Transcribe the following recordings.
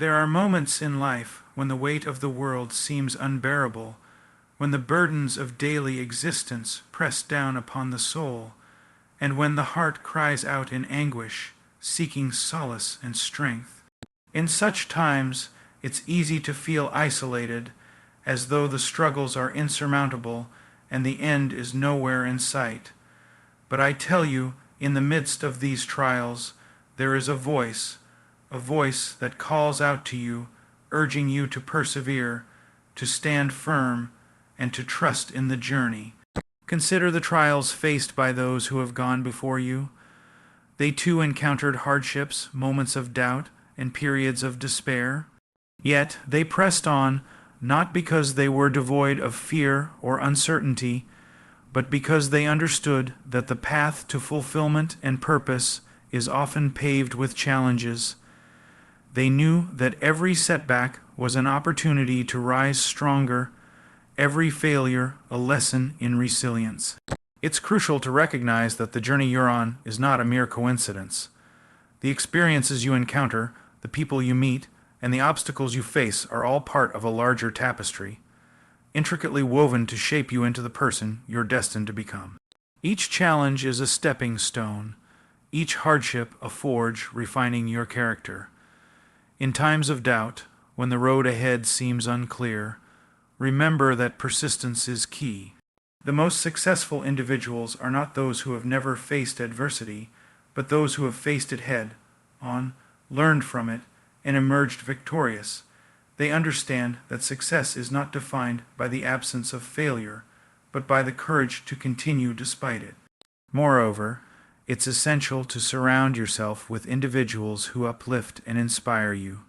There are moments in life when the weight of the world seems unbearable, when the burdens of daily existence press down upon the soul, and when the heart cries out in anguish, seeking solace and strength. In such times, it's easy to feel isolated, as though the struggles are insurmountable and the end is nowhere in sight. But I tell you, in the midst of these trials, there is a voice that calls out to you, urging you to persevere, to stand firm, and to trust in the journey. Consider the trials faced by those who have gone before you. They too encountered hardships, moments of doubt, and periods of despair. Yet they pressed on, not because they were devoid of fear or uncertainty, but because they understood that the path to fulfillment and purpose is often paved with challenges. They knew that every setback was an opportunity to rise stronger, every failure a lesson in resilience. It's crucial to recognize that the journey you're on is not a mere coincidence. The experiences you encounter, the people you meet, and the obstacles you face are all part of a larger tapestry, intricately woven to shape you into the person you're destined to become. Each challenge is a stepping stone, each hardship a forge refining your character. In times of doubt, when the road ahead seems unclear, remember that persistence is key. The most successful individuals are not those who have never faced adversity, but those who have faced it head on, learned from it, and emerged victorious. They understand that success is not defined by the absence of failure, but by the courage to continue despite it. Moreover, it's essential to surround yourself with individuals who uplift and inspire you.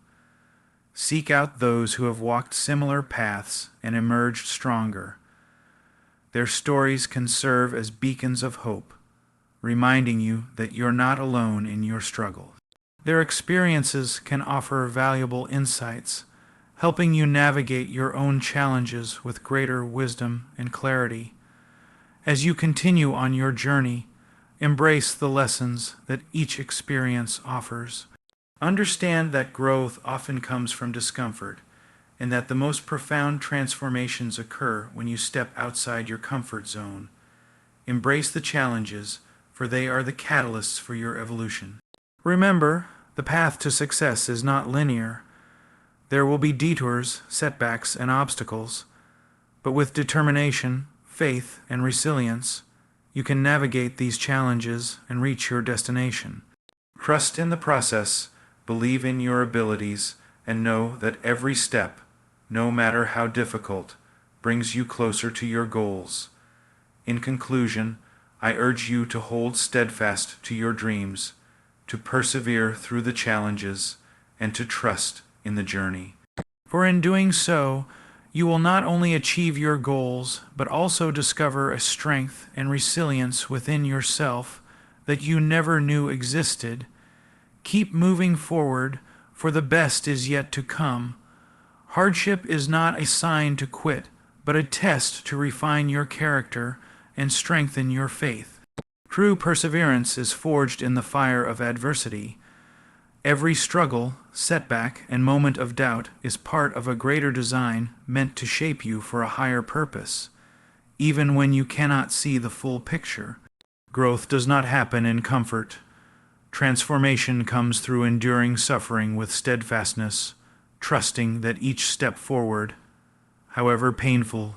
Seek out those who have walked similar paths and emerged stronger. Their stories can serve as beacons of hope, reminding you that you're not alone in your struggle. Their experiences can offer valuable insights, helping you navigate your own challenges with greater wisdom and clarity. As you continue on your journey, embrace the lessons that each experience offers. Understand that growth often comes from discomfort, and that the most profound transformations occur when you step outside your comfort zone. Embrace the challenges, for they are the catalysts for your evolution. Remember, the path to success is not linear. There will be detours, setbacks, and obstacles, but with determination, faith, and resilience, you can navigate these challenges and reach your destination. Trust in the process, believe in your abilities, and know that every step, no matter how difficult, brings you closer to your goals. In conclusion, I urge you to hold steadfast to your dreams, to persevere through the challenges, and to trust in the journey. For in doing so, you will not only achieve your goals, but also discover a strength and resilience within yourself that you never knew existed. Keep moving forward, for the best is yet to come. Hardship is not a sign to quit, but a test to refine your character and strengthen your faith. True perseverance is forged in the fire of adversity. Every struggle, setback, and moment of doubt is part of a greater design meant to shape you for a higher purpose, even when you cannot see the full picture. Growth does not happen in comfort. Transformation comes through enduring suffering with steadfastness, trusting that each step forward, however painful,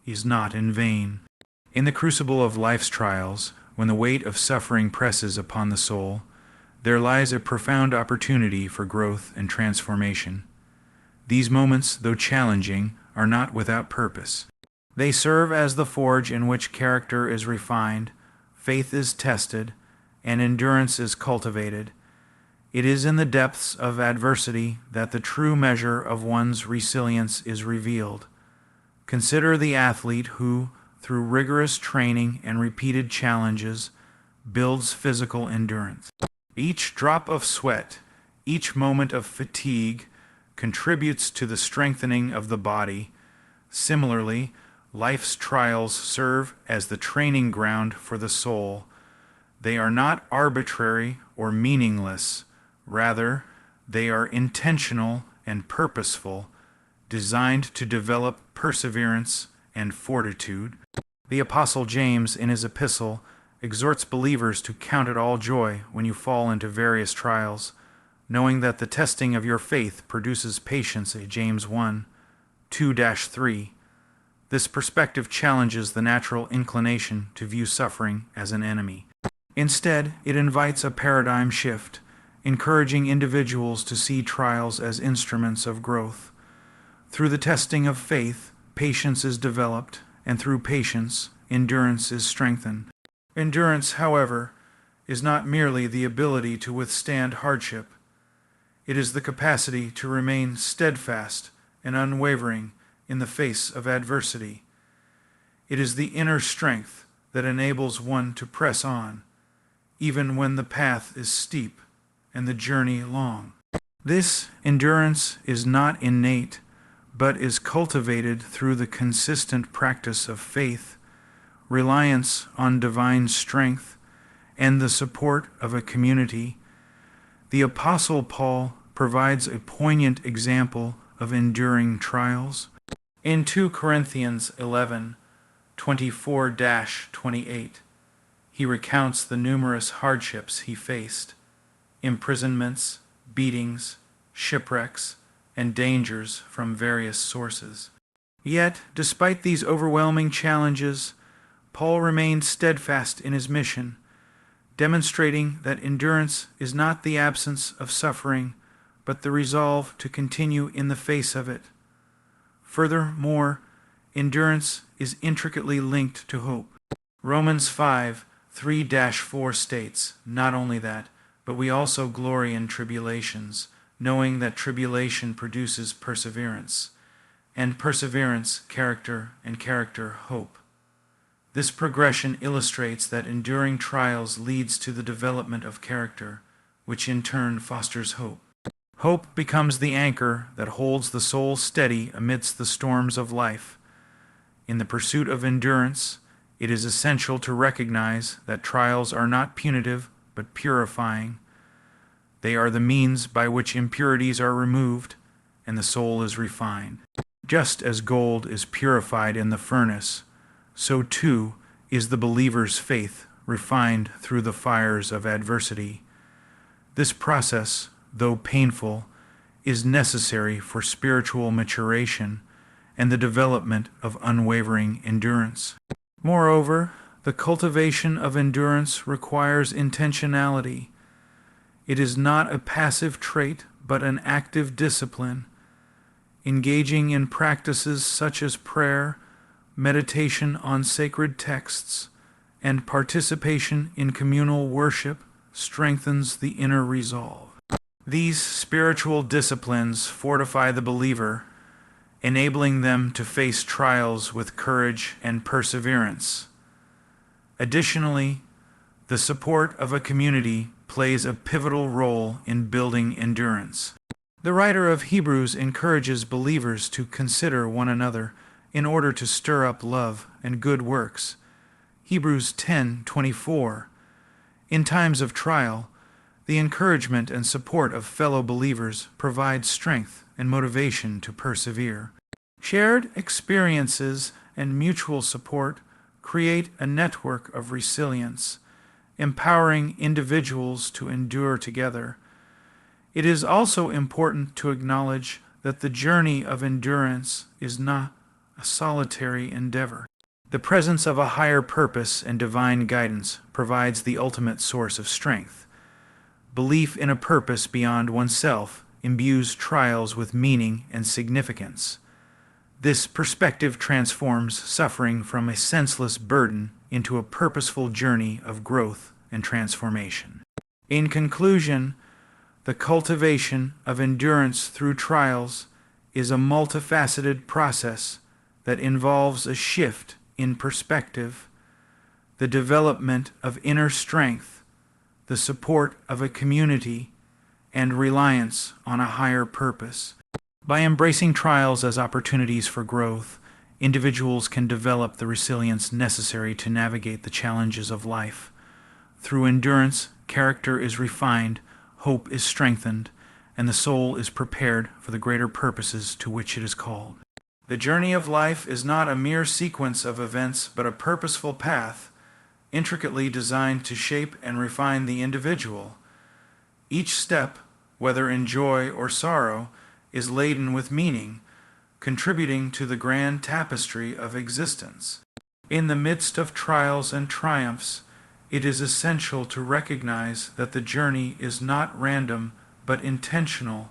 is not in vain. In the crucible of life's trials, when the weight of suffering presses upon the soul, there lies a profound opportunity for growth and transformation. These moments, though challenging, are not without purpose. They serve as the forge in which character is refined, faith is tested, and endurance is cultivated. It is in the depths of adversity that the true measure of one's resilience is revealed. Consider the athlete who, through rigorous training and repeated challenges, builds physical endurance. Each drop of sweat, each moment of fatigue, contributes to the strengthening of the body. Similarly, life's trials serve as the training ground for the soul. They are not arbitrary or meaningless. Rather, They are intentional and purposeful, designed to develop perseverance and fortitude. The Apostle James, in his epistle, exhorts believers to count it all joy when you fall into various trials, knowing that the testing of your faith produces patience, James 1, 2-3. This perspective challenges the natural inclination to view suffering as an enemy. Instead, it invites a paradigm shift, encouraging individuals to see trials as instruments of growth. Through the testing of faith, patience is developed, and through patience, endurance is strengthened. Endurance, however, is not merely the ability to withstand hardship. It is the capacity to remain steadfast and unwavering in the face of adversity. It is the inner strength that enables one to press on, even when the path is steep and the journey long. This endurance is not innate, but is cultivated through the consistent practice of faith, reliance on divine strength, and the support of a community. The Apostle Paul provides a poignant example of enduring trials. In 2 Corinthians 11, 24-28, he recounts the numerous hardships he faced: imprisonments, beatings, shipwrecks, and dangers from various sources. Yet, despite these overwhelming challenges, Paul remained steadfast in his mission, demonstrating that endurance is not the absence of suffering, but the resolve to continue in the face of it. Furthermore, endurance is intricately linked to hope. Romans 5, 3-4 states, "Not only that, but we also glory in tribulations, knowing that tribulation produces perseverance, and perseverance, character, and character, hope." This progression illustrates that enduring trials leads to the development of character, which in turn fosters hope. Hope becomes the anchor that holds the soul steady amidst the storms of life. In the pursuit of endurance, it is essential to recognize that trials are not punitive but purifying. They are the means by which impurities are removed and the soul is refined. Just as gold is purified in the furnace, so too is the believer's faith refined through the fires of adversity. This process, though painful, is necessary for spiritual maturation and the development of unwavering endurance. Moreover, the cultivation of endurance requires intentionality. It is not a passive trait, but an active discipline. Engaging in practices such as prayer, meditation on sacred texts, and participation in communal worship strengthens the inner resolve. These spiritual disciplines fortify the believer, enabling them to face trials with courage and perseverance. Additionally, the support of a community plays a pivotal role in building endurance. The writer of Hebrews encourages believers to consider one another in order to stir up love and good works. Hebrews 10:24. In times of trial, the encouragement and support of fellow believers provide strength and motivation to persevere. Shared experiences and mutual support create a network of resilience, empowering individuals to endure together. It is also important to acknowledge that the journey of endurance is not a solitary endeavor. The presence of a higher purpose and divine guidance provides the ultimate source of strength. Belief in a purpose beyond oneself imbues trials with meaning and significance. This perspective transforms suffering from a senseless burden into a purposeful journey of growth and transformation. In conclusion, the cultivation of endurance through trials is a multifaceted process that involves a shift in perspective, the development of inner strength, the support of a community, and reliance on a higher purpose. By embracing trials as opportunities for growth, individuals can develop the resilience necessary to navigate the challenges of life. Through endurance, character is refined, hope is strengthened, and the soul is prepared for the greater purposes to which it is called. The journey of life is not a mere sequence of events, but a purposeful path, intricately designed to shape and refine the individual. Each step, whether in joy or sorrow, is laden with meaning, contributing to the grand tapestry of existence. In the midst of trials and triumphs, it is essential to recognize that the journey is not random but intentional,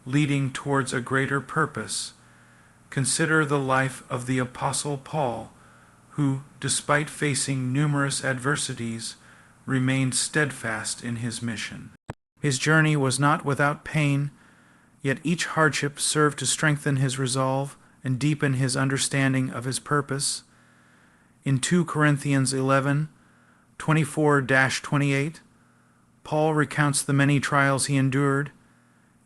leading towards a greater purpose. Consider the life of the Apostle Paul, who, despite facing numerous adversities, remained steadfast in his mission. His journey was not without pain, yet each hardship served to strengthen his resolve and deepen his understanding of his purpose. In 2 Corinthians 11:24-28, Paul recounts the many trials he endured,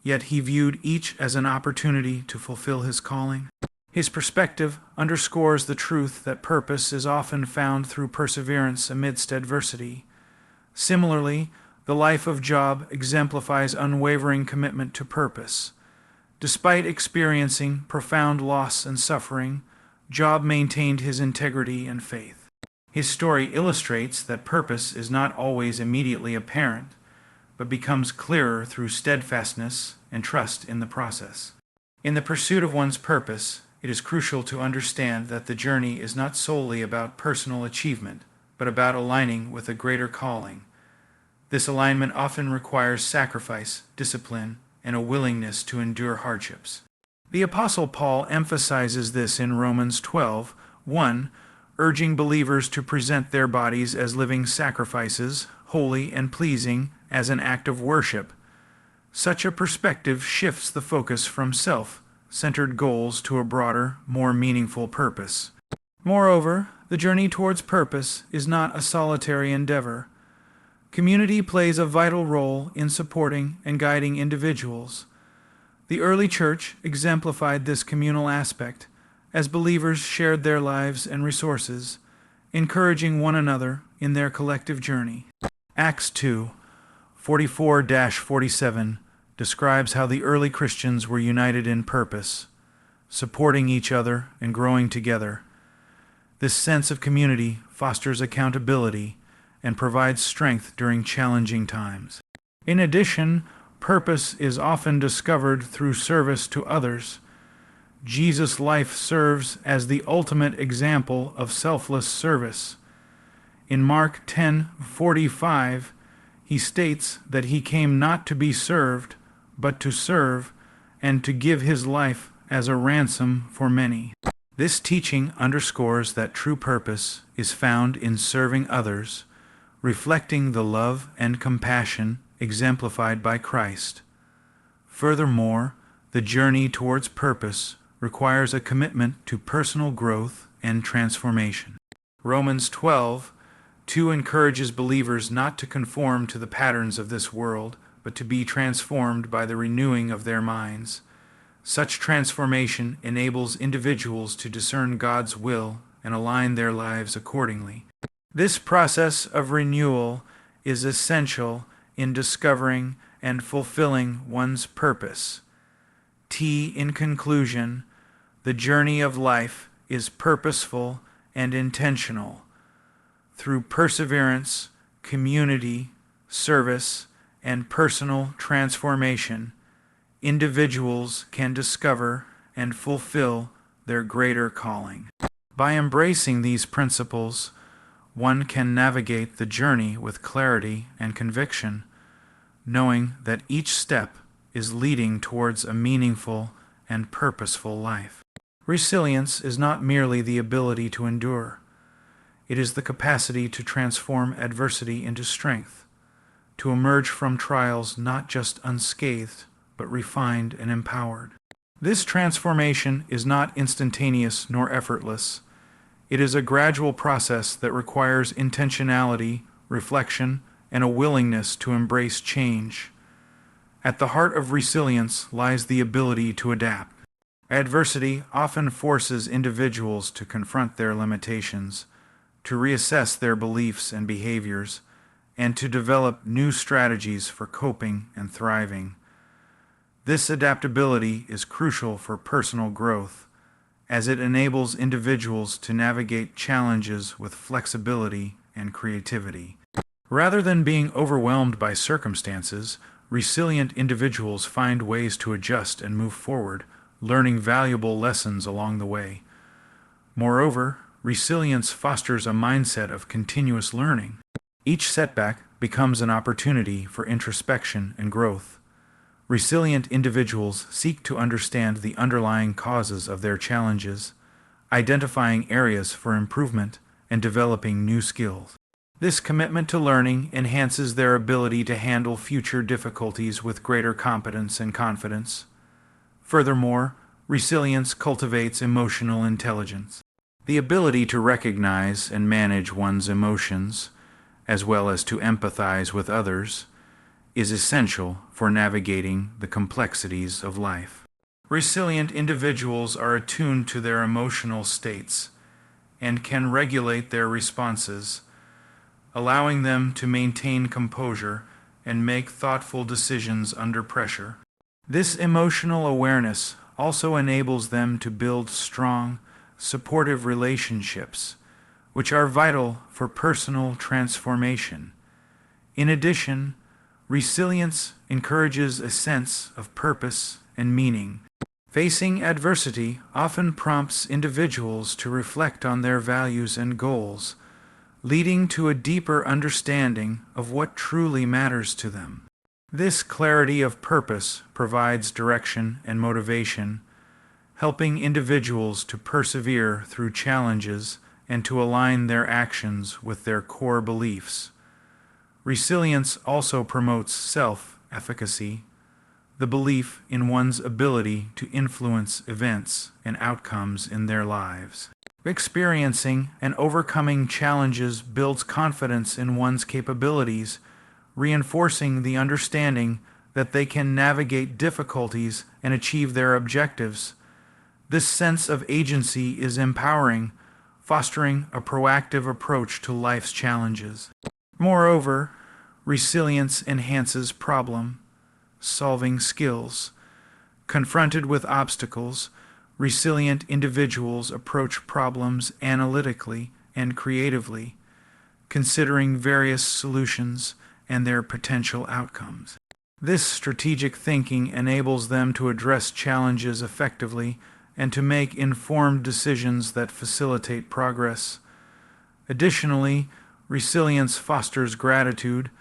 yet he viewed each as an opportunity to fulfill his calling. His perspective underscores the truth that purpose is often found through perseverance amidst adversity. Similarly, the life of Job exemplifies unwavering commitment to purpose. Despite experiencing profound loss and suffering, Job maintained his integrity and faith. His story illustrates that purpose is not always immediately apparent, but becomes clearer through steadfastness and trust in the process. In the pursuit of one's purpose, it is crucial to understand that the journey is not solely about personal achievement, but about aligning with a greater calling. This alignment often requires sacrifice, discipline, and a willingness to endure hardships. The Apostle Paul emphasizes this in Romans 12:1, urging believers to present their bodies as living sacrifices, holy and pleasing, as an act of worship. Such a perspective shifts the focus from self-centered goals to a broader, more meaningful purpose. Moreover, the journey towards purpose is not a solitary endeavor. Community plays a vital role in supporting and guiding individuals. The early church exemplified this communal aspect as believers shared their lives and resources, encouraging one another in their collective journey. Acts 2:44-47 describes how the early Christians were united in purpose, supporting each other and growing together. This sense of community fosters accountability and provides strength during challenging times. In addition, purpose is often discovered through service to others. Jesus' life serves as the ultimate example of selfless service. In Mark 10:45, he states that he came not to be served, but to serve, and to give his life as a ransom for many. This teaching underscores that true purpose is found in serving others, reflecting the love and compassion exemplified by Christ. Furthermore, the journey towards purpose requires a commitment to personal growth and transformation. Romans 12:2 encourages believers not to conform to the patterns of this world, but to be transformed by the renewing of their minds. Such transformation enables individuals to discern God's will and align their lives accordingly. This process of renewal is essential in discovering and fulfilling one's purpose. In conclusion, the journey of life is purposeful and intentional. Through perseverance, community, service, and personal transformation, individuals can discover and fulfill their greater calling. By embracing these principles, one can navigate the journey with clarity and conviction, knowing that each step is leading towards a meaningful and purposeful life. Resilience is not merely the ability to endure. It is the capacity to transform adversity into strength, to emerge from trials not just unscathed, but refined and empowered. This transformation is not instantaneous nor effortless. It is a gradual process that requires intentionality, reflection, and a willingness to embrace change. At the heart of resilience lies the ability to adapt. Adversity often forces individuals to confront their limitations, to reassess their beliefs and behaviors, and to develop new strategies for coping and thriving. This adaptability is crucial for personal growth, as it enables individuals to navigate challenges with flexibility and creativity. Rather than being overwhelmed by circumstances, resilient individuals find ways to adjust and move forward, learning valuable lessons along the way. Moreover, resilience fosters a mindset of continuous learning. Each setback becomes an opportunity for introspection and growth. Resilient individuals seek to understand the underlying causes of their challenges, identifying areas for improvement and developing new skills. This commitment to learning enhances their ability to handle future difficulties with greater competence and confidence. Furthermore, resilience cultivates emotional intelligence. The ability to recognize and manage one's emotions, as well as to empathize with others, is essential for navigating the complexities of life. Resilient individuals are attuned to their emotional states and can regulate their responses, allowing them to maintain composure and make thoughtful decisions under pressure. This emotional awareness also enables them to build strong, supportive relationships, which are vital for personal transformation. In addition, resilience encourages a sense of purpose and meaning. Facing adversity often prompts individuals to reflect on their values and goals, leading to a deeper understanding of what truly matters to them. This clarity of purpose provides direction and motivation, helping individuals to persevere through challenges and to align their actions with their core beliefs. Resilience also promotes self-efficacy, the belief in one's ability to influence events and outcomes in their lives. Experiencing and overcoming challenges builds confidence in one's capabilities, reinforcing the understanding that they can navigate difficulties and achieve their objectives. This sense of agency is empowering, fostering a proactive approach to life's challenges. Moreover, resilience enhances problem-solving skills. Confronted with obstacles, resilient individuals approach problems analytically and creatively, considering various solutions and their potential outcomes. This strategic thinking enables them to address challenges effectively and to make informed decisions that facilitate progress. Additionally, resilience fosters gratitude.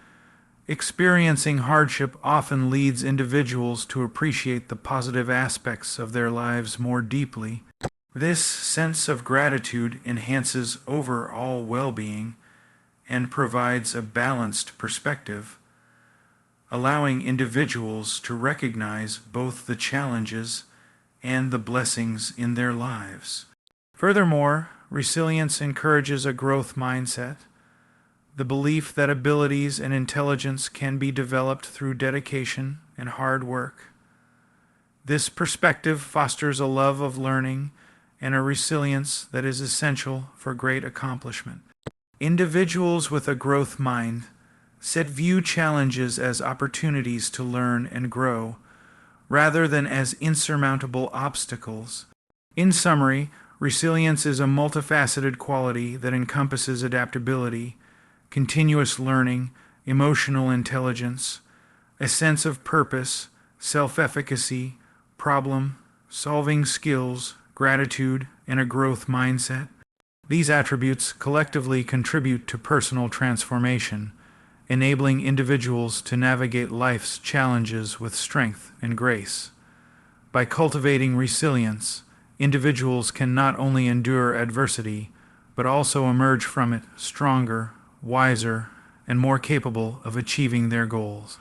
Experiencing hardship often leads individuals to appreciate the positive aspects of their lives more deeply. This sense of gratitude enhances overall well-being and provides a balanced perspective, allowing individuals to recognize both the challenges and the blessings in their lives. Furthermore, resilience encourages a growth mindset, the belief that abilities and intelligence can be developed through dedication and hard work. This perspective fosters a love of learning and a resilience that is essential for great accomplishment. Individuals with a growth mind view challenges as opportunities to learn and grow, rather than as insurmountable obstacles. In summary, resilience is a multifaceted quality that encompasses adaptability, continuous learning, emotional intelligence, a sense of purpose, self-efficacy, problem-solving skills, gratitude, and a growth mindset. These attributes collectively contribute to personal transformation, enabling individuals to navigate life's challenges with strength and grace. By cultivating resilience, individuals can not only endure adversity, but also emerge from it stronger, wiser, and more capable of achieving their goals.